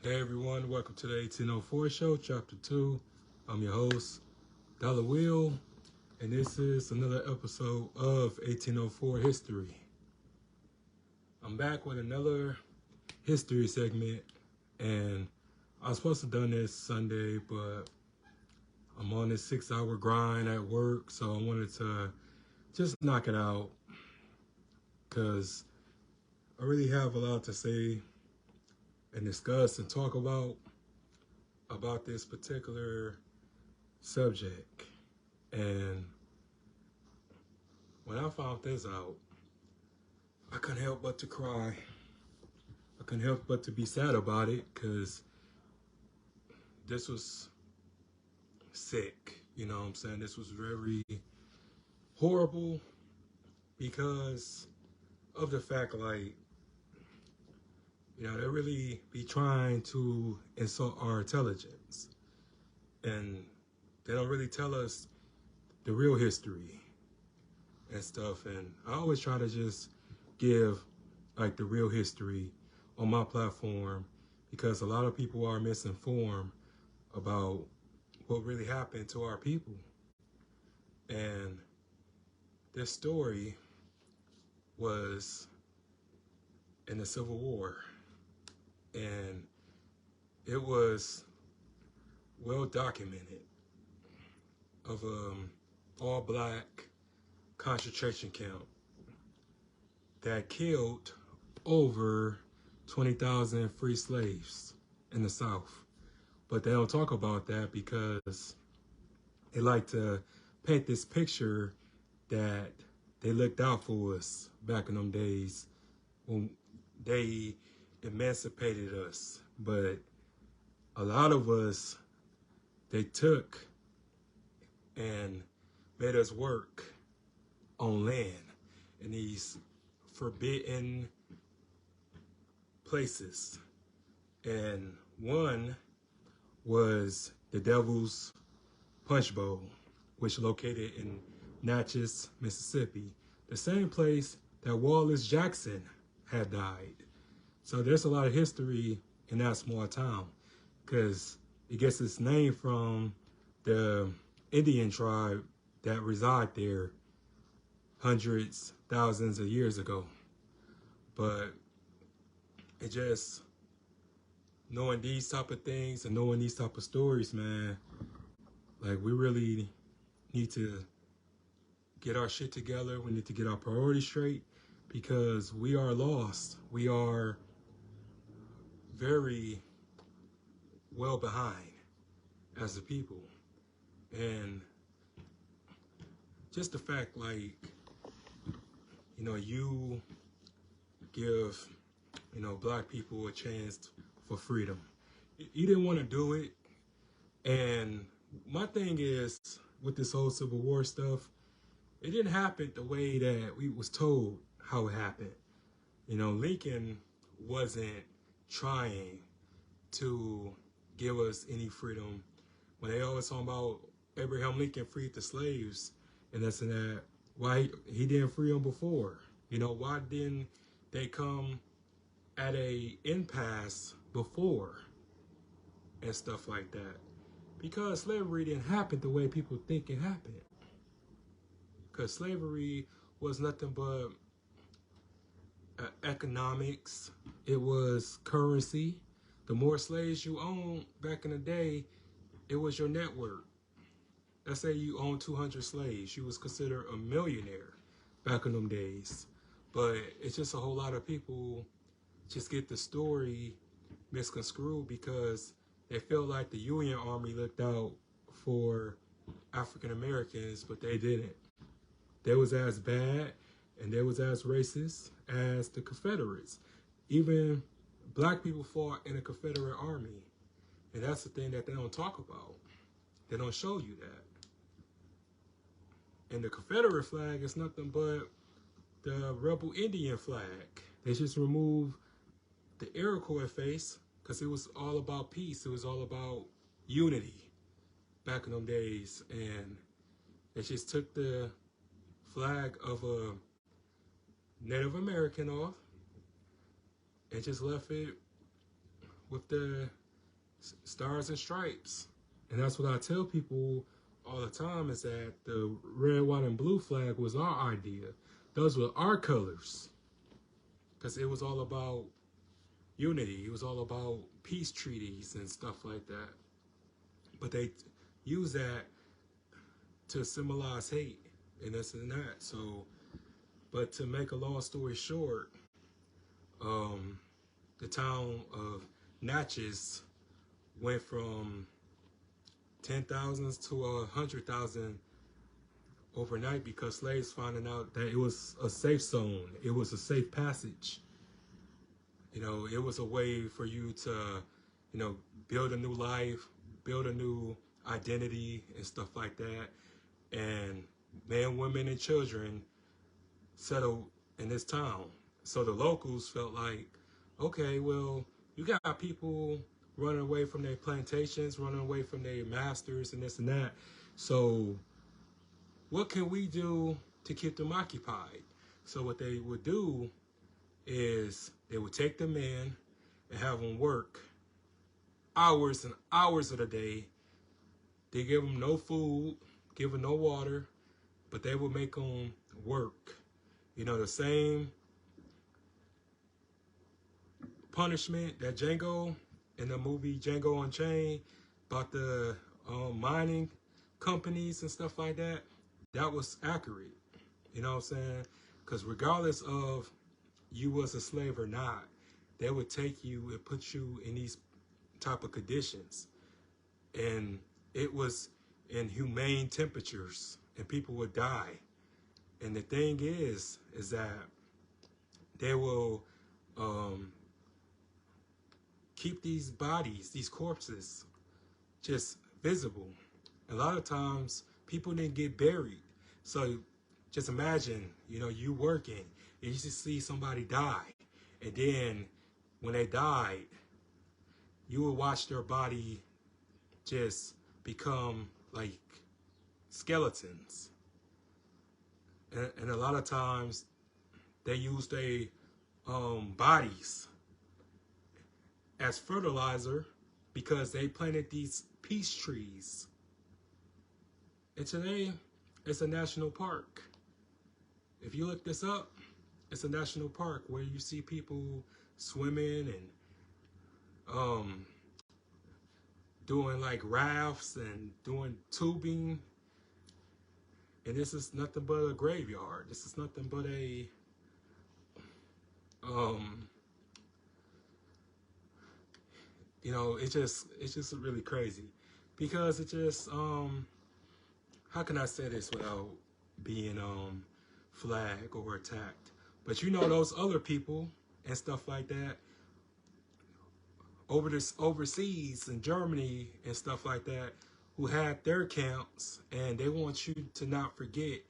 Hey everyone, welcome to the 1804 show, chapter 2. I'm your host, Dollar Will, and this is another episode of 1804 History. I'm back with another history segment, and I was supposed to have done this Sunday, but I'm on this 6-hour grind at work, so I wanted to just knock it out because I really have a lot to say and discuss and talk about this particular subject. And when I found this out, I couldn't help but to cry. I couldn't help but to be sad about it because this was sick. You know what I'm saying? This was very horrible because of the fact, like, you know, they really be trying to insult our intelligence. And they don't really tell us the real history and stuff. And I always try to just give, like, the real history on my platform because a lot of people are misinformed about what really happened to our people. And this story was in the Civil War. And it was well documented of all-black concentration camp that killed over 20,000 free slaves in the South. But they don't talk about that because they like to paint this picture that they looked out for us back in them days when they emancipated us. But a lot of us, they took and made us work on land in these forbidden places. And one was the Devil's PunchBowl, which located in Natchez, Mississippi, the same place that Wallace Jackson had died. So there's a lot of history in that small town because it gets its name from the Indian tribe that reside there hundreds, thousands of years ago. But it just, knowing these type of things and knowing these type of stories, man, like, we really need to get our shit together. We need to get our priorities straight because we are lost. We are very well behind as a people. And just the fact, like, you know, you give, you know, black people a chance for freedom. You didn't want to do it. And my thing is, with this whole Civil War stuff, it didn't happen the way that we was told how it happened. You know, Lincoln wasn't trying to give us any freedom. When they always talk about Abraham Lincoln freed the slaves and this and that, why he didn't free them before? You know, why didn't they come at a impasse before and stuff like that? Because slavery didn't happen the way people think it happened. Because slavery was nothing but economics. It was currency. The more slaves you owned back in the day, it was your net worth. Let's say you owned 200 slaves. You was considered a millionaire back in them days. But it's just a whole lot of people just get the story misconstrued because they feel like the Union Army looked out for African Americans, but they didn't. They was as bad and they was as racist as the Confederates. Even black people fought in the Confederate Army. And that's the thing that they don't talk about. They don't show you that. And the Confederate flag is nothing but the rebel Indian flag. They just removed the Iroquois face because it was all about peace. It was all about unity back in them days. And they just took the flag of a Native American off and just left it with the stars and stripes. And that's what I tell people all the time, is that the red, white, and blue flag was our idea. Those were our colors. Because it was all about unity. It was all about peace treaties and stuff like that. But they use that to symbolize hate and this and that. So, but to make a long story short, the town of Natchez went from 10,000 to 100,000 overnight because slaves finding out that it was a safe zone. It was a safe passage. You know, it was a way for you to, you know, build a new life, build a new identity and stuff like that. And men, women, and children settled in this town. So the locals felt like, okay, well, you got people running away from their plantations, running away from their masters and this and that. So what can we do to keep them occupied? So what they would do is they would take the men and have them work hours and hours of the day. They give them no food, give them no water, but they would make them work. You know, the same punishment that Django in the movie Django Unchained about the mining companies and stuff like that, that was accurate. You know what I'm saying? Because regardless of you was a slave or not, they would take you and put you in these type of conditions. And it was in humane temperatures and people would die. And the thing is that they will keep these bodies, these corpses, just visible. A lot of times people didn't get buried. So just imagine, you know, you working and you just see somebody die. And then when they died, you would watch their body just become like skeletons. And a lot of times they use their bodies as fertilizer because they planted these peace trees. And today, it's a national park. If you look this up, it's a national park where you see people swimming and doing like rafts and doing tubing. And this is nothing but a graveyard. This is nothing but a you know, it's just really crazy because it just how can I say this without being flagged or attacked? But you know, those other people and stuff like that overseas in Germany and stuff like that, who had their camps, and they want you to not forget.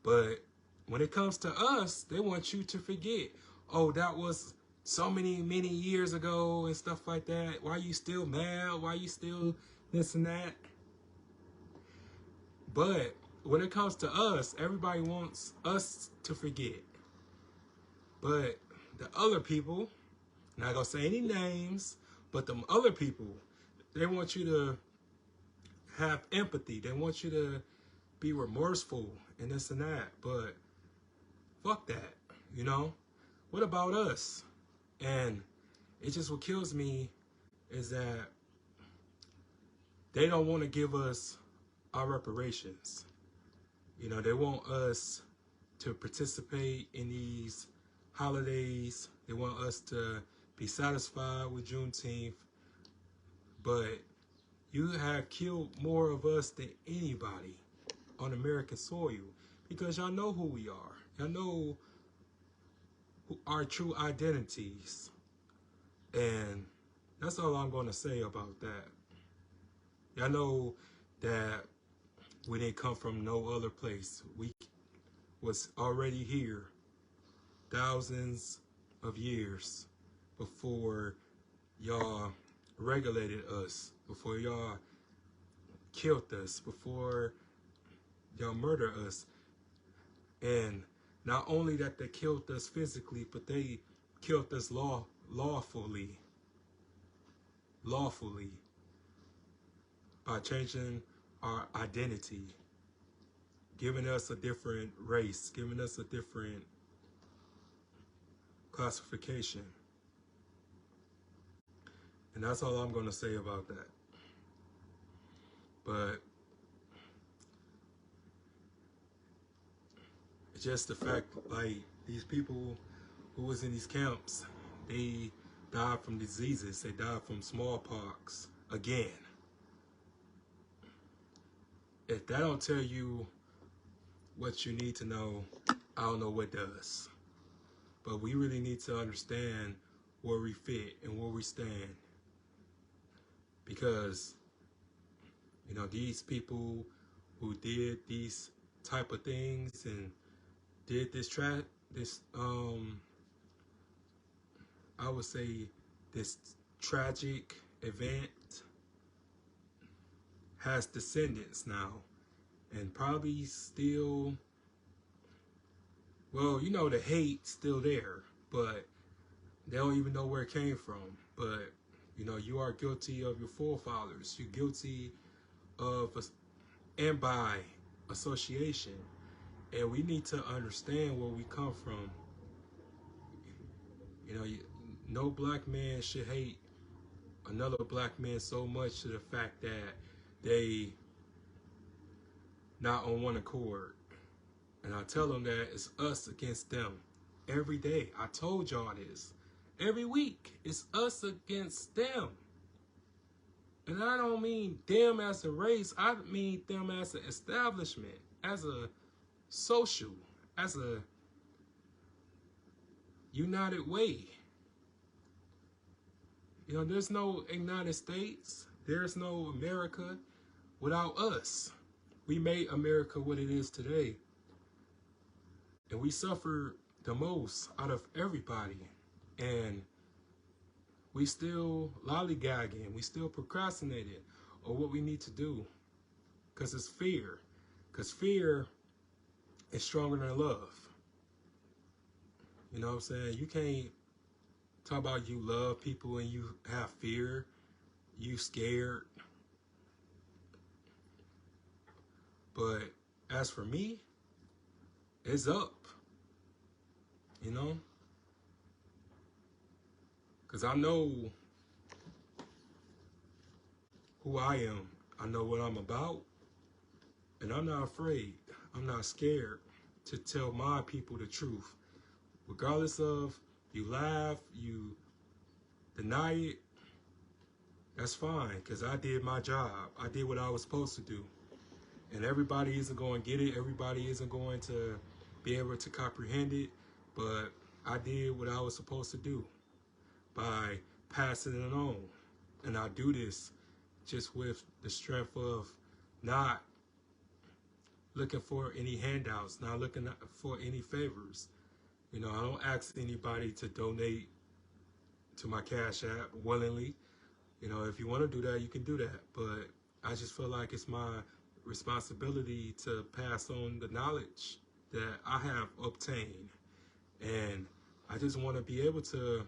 But when it comes to us, they want you to forget. Oh, that was so many years ago and stuff like that. Why are you still mad? Why are you still this and that? But when it comes to us, everybody wants us to forget. But the other people, not gonna say any names, but them other people, they want you to have empathy. They want you to be remorseful and this and that. But fuck that, you know? What about us? And it's just what kills me is that they don't want to give us our reparations. You know, they want us to participate in these holidays. They want us to be satisfied with Juneteenth. But you have killed more of us than anybody on American soil because y'all know who we are. Y'all know who our true identities. And that's all I'm going to say about that. Y'all know that we didn't come from no other place. We was already here thousands of years before y'all regulated us, before y'all killed us, before y'all murdered us. And not only that they killed us physically, but they killed us lawfully. lawfully by changing our identity, giving us a different race, giving us a different classification. And that's all I'm going to say about that. But it's just the fact, like, these people who was in these camps, they died from diseases. They died from smallpox again. If that don't tell you what you need to know, I don't know what does. But we really need to understand where we fit and where we stand. Because, you know, these people who did these type of things and did this I would say this tragic event has descendants now, and probably still, well, you know, the hate's still there, but they don't even know where it came from. But, you know, you are guilty of your forefathers. You're guilty of, and by association. And we need to understand where we come from. You know, no black man should hate another black man so much to the fact that they not on one accord. And I tell them that it's us against them every day. I told y'all this. Every week, it's us against them. And I don't mean them as a race. I mean them as an establishment, as a social, as a united way. You know, there's no United States. There's no America without us. We made America what it is today. And we suffer the most out of everybody. And we still lollygagging. We still procrastinating on what we need to do. Because it's fear. Because fear is stronger than love. You know what I'm saying? You can't talk about you love people and you have fear. You scared. But as for me, it's up. You know? Because I know who I am. I know what I'm about. And I'm not afraid. I'm not scared to tell my people the truth. Regardless of you laugh, you deny it, that's fine. Because I did my job. I did what I was supposed to do. And everybody isn't going to get it. Everybody isn't going to be able to comprehend it. But I did what I was supposed to do by passing it on. And I do this just with the strength of not looking for any handouts, not looking for any favors. You know, I don't ask anybody to donate to my Cash App willingly. You know, if you want to do that, you can do that. But I just feel like it's my responsibility to pass on the knowledge that I have obtained. And I just want to be able to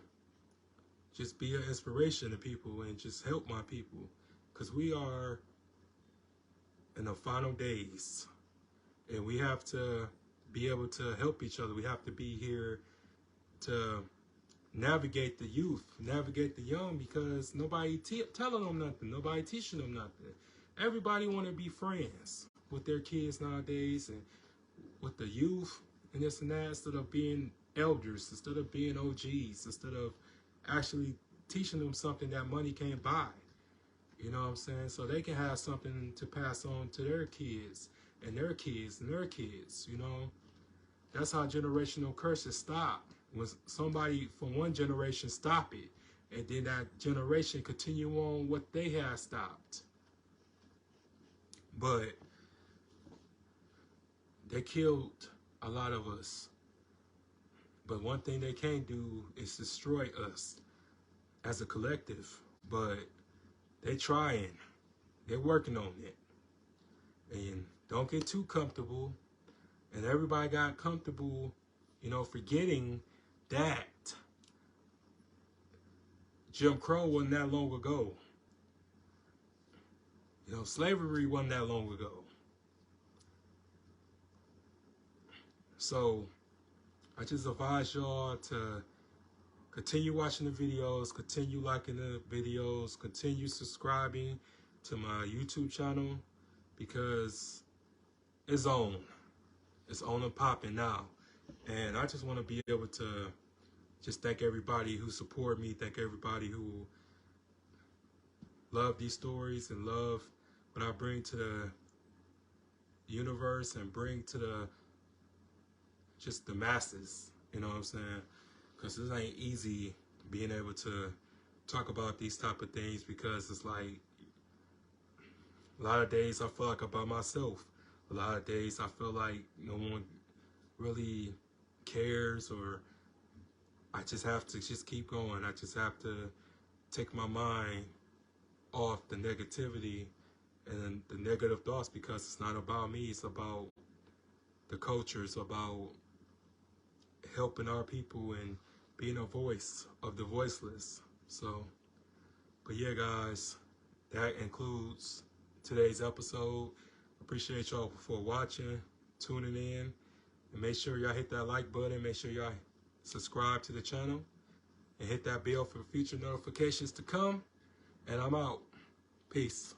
just be an inspiration to people and just help my people. Because we are in the final days. And we have to be able to help each other. We have to be here to navigate the youth, navigate the young, because nobody telling them nothing. Nobody teaching them nothing. Everybody want to be friends with their kids nowadays and with the youth and this and that, instead of being elders, instead of being OGs, instead of actually teaching them something that money can't buy. You know what I'm saying? So they can have something to pass on to their kids and their kids and their kids, you know? That's how generational curses stop. When somebody from one generation stop it, and then that generation continue on what they have stopped. But they killed a lot of us. But one thing they can't do is destroy us as a collective. But they trying. They're working on it. And don't get too comfortable. And everybody got comfortable, you know, forgetting that Jim Crow wasn't that long ago. You know, slavery wasn't that long ago. So I just advise y'all to continue watching the videos, continue liking the videos, continue subscribing to my YouTube channel, because it's on. It's on and popping now. And I just want to be able to just thank everybody who support me, thank everybody who love these stories and love what I bring to the universe and bring to the just the masses, you know what I'm saying? Because this ain't easy being able to talk about these type of things, because it's like a lot of days I feel like I'm by myself. A lot of days I feel like no one really cares, or I just have to just keep going. I just have to take my mind off the negativity and the negative thoughts, because it's not about me, it's about the culture, it's about helping our people and being a voice of the voiceless. So, but yeah, guys, that includes today's episode. Appreciate y'all for watching, tuning in, and make sure y'all hit that like button, make sure y'all subscribe to the channel, and hit that bell for future notifications to come. And I'm out. Peace.